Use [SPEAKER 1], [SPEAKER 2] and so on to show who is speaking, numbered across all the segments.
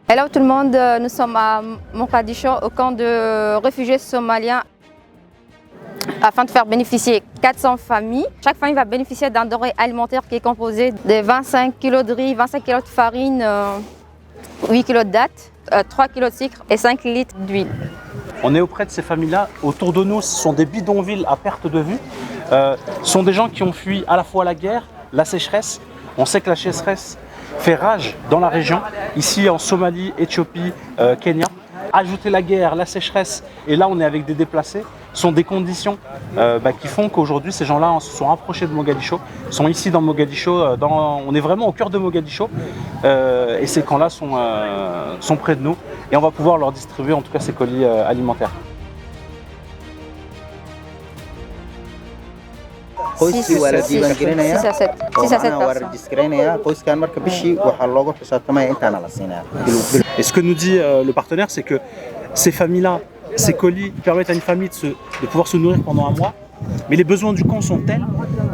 [SPEAKER 1] Hello tout le monde, nous sommes à Mogadiscio, au camp de réfugiés somaliens, afin de faire bénéficier 400 familles. Chaque famille va bénéficier d'un denrée alimentaire qui est composé de 25 kg de riz, 25 kg de farine, 8 kg de dattes, 3 kg de sucre et 5 litres d'huile.
[SPEAKER 2] On est auprès de ces familles-là. Autour de nous, ce sont des bidonvilles à perte de vue. Ce sont des gens qui ont fui à la fois la guerre, la sécheresse. On sait que la sécheresse fait rage dans la région, ici en Somalie, Éthiopie, Kenya. Ajouter la guerre, la sécheresse, et là on est avec des déplacés, sont des conditions qui font qu'aujourd'hui ces gens-là se sont rapprochés de Mogadiscio, sont ici dans Mogadiscio, on est vraiment au cœur de Mogadiscio, et ces camps-là sont près de nous, et on va pouvoir leur distribuer en tout cas ces colis alimentaires.
[SPEAKER 3] qoyskii waa la diiwaan gelinayaa
[SPEAKER 1] 6 à 7
[SPEAKER 3] waa
[SPEAKER 1] personnes.
[SPEAKER 3] registreynayaa qoyskan marka bishii waxaa loogu xisaabtamaya intaana la siinayaa.
[SPEAKER 2] Et ce que nous dit le partenaire, c'est que ces familles-là, ces colis permettent à une famille de pouvoir se nourrir pendant un mois, mais les besoins du camp sont tels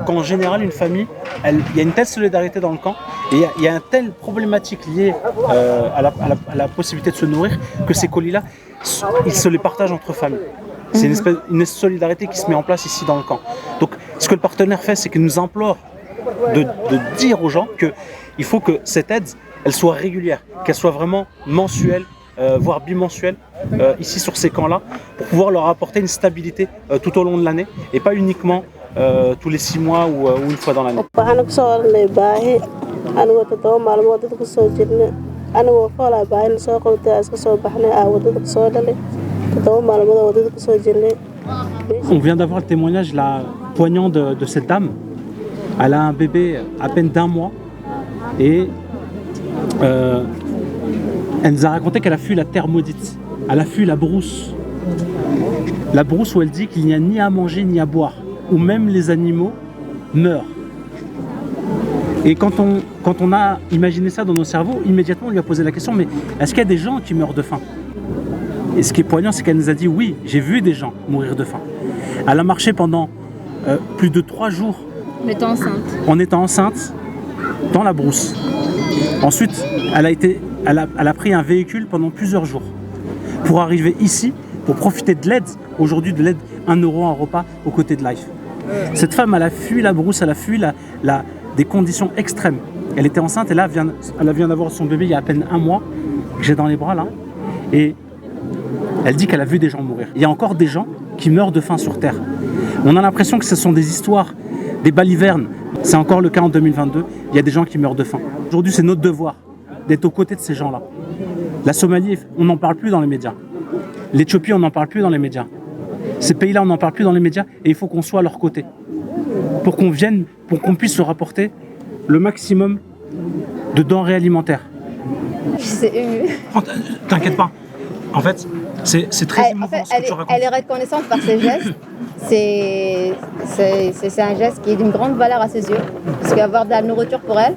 [SPEAKER 2] qu'en général une famille, il y a une telle solidarité dans le camp, et il y a une telle problématique liée à la possibilité de se nourrir, que ces colis-là, ils se les partagent entre familles. C'est une solidarité qui se met en place ici dans le camp. Donc ce que le partenaire fait, c'est qu'il nous implore de dire aux gens qu'il faut que cette aide, elle soit régulière, qu'elle soit vraiment mensuelle, voire bimensuelle, ici sur ces camps-là, pour pouvoir leur apporter une stabilité tout au long de l'année, et pas uniquement tous les 6 mois ou une fois dans l'année. On vient d'avoir le témoignage poignant de cette dame. Elle a un bébé à peine d'1 mois et elle nous a raconté qu'elle a fui la terre maudite. Elle a fui la brousse. La brousse où elle dit qu'il n'y a ni à manger ni à boire, où même les animaux meurent. Et quand on a imaginé ça dans nos cerveaux, immédiatement on lui a posé la question, mais est-ce qu'il y a des gens qui meurent de faim ? Et ce qui est poignant, c'est qu'elle nous a dit oui, j'ai vu des gens mourir de faim. Elle a marché pendant plus de 3 jours. En étant enceinte, dans la brousse. Ensuite, elle a pris un véhicule pendant plusieurs jours pour arriver ici, pour profiter de l'aide, aujourd'hui de l'aide 1 euro un repas aux côtés de Life. Cette femme, elle a fui la brousse, elle a fui des conditions extrêmes. Elle était enceinte et là, elle vient d'avoir son bébé il y a à peine 1 mois, que j'ai dans les bras là. Et elle dit qu'elle a vu des gens mourir. Il y a encore des gens qui meurent de faim sur Terre. On a l'impression que ce sont des histoires, des balivernes. C'est encore le cas en 2022. Il y a des gens qui meurent de faim. Aujourd'hui, c'est notre devoir d'être aux côtés de ces gens-là. La Somalie, on n'en parle plus dans les médias. L'Éthiopie, on n'en parle plus dans les médias. Ces pays-là, on n'en parle plus dans les médias et il faut qu'on soit à leur côté. Pour qu'on puisse se rapporter le maximum de denrées alimentaires.
[SPEAKER 1] Je sais émue.
[SPEAKER 2] T'inquiète pas. En fait, c'est très émouvant ce que tu racontes.
[SPEAKER 1] Elle est reconnaissante par ses gestes. C'est un geste qui est d'une grande valeur à ses yeux. Parce qu'avoir de la nourriture pour elle,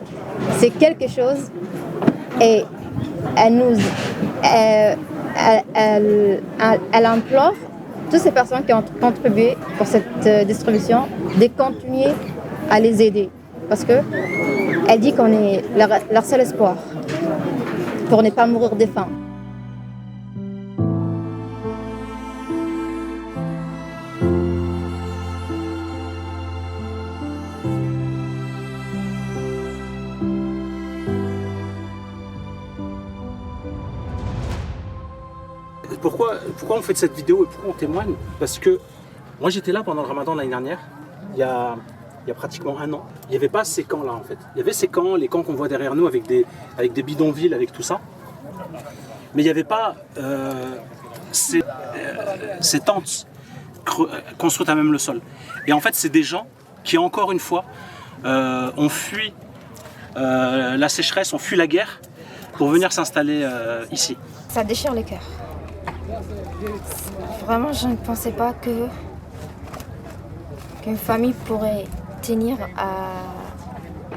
[SPEAKER 1] c'est quelque chose. Et elle implore toutes ces personnes qui ont contribué pour cette distribution de continuer à les aider. Parce qu'elle dit qu'on est leur seul espoir pour ne pas mourir de faim.
[SPEAKER 2] Pourquoi on fait cette vidéo et pourquoi on témoigne? Parce que moi j'étais là pendant le ramadan l'année dernière, il y a pratiquement 1 an. Il n'y avait pas ces camps là en fait. Il y avait ces camps, les camps qu'on voit derrière nous avec des bidonvilles, avec tout ça. Mais il n'y avait pas ces tentes construites à même le sol. Et en fait c'est des gens qui encore une fois ont fui la sécheresse, ont fui la guerre pour venir s'installer ici.
[SPEAKER 1] Ça déchire le cœur. Vraiment, je ne pensais pas qu'une famille pourrait tenir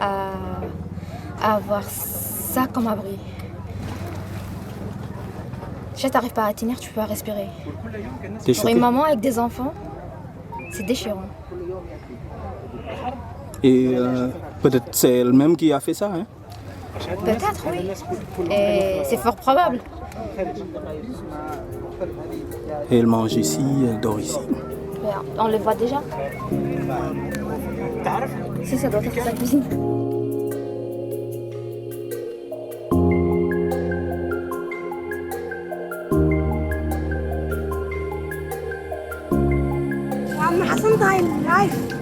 [SPEAKER 1] à avoir ça comme abri. Si tu n'arrives pas à tenir, tu peux pas respirer. Pour une maman avec des enfants, c'est déchirant.
[SPEAKER 4] Et peut-être c'est elle-même qui a fait ça, hein?
[SPEAKER 1] Peut-être, oui. Et c'est fort probable.
[SPEAKER 4] Et elle mange ici, elle dort ici.
[SPEAKER 1] On le voit déjà. Si, ça doit être sa cuisine.
[SPEAKER 5] waa maxsan tahay life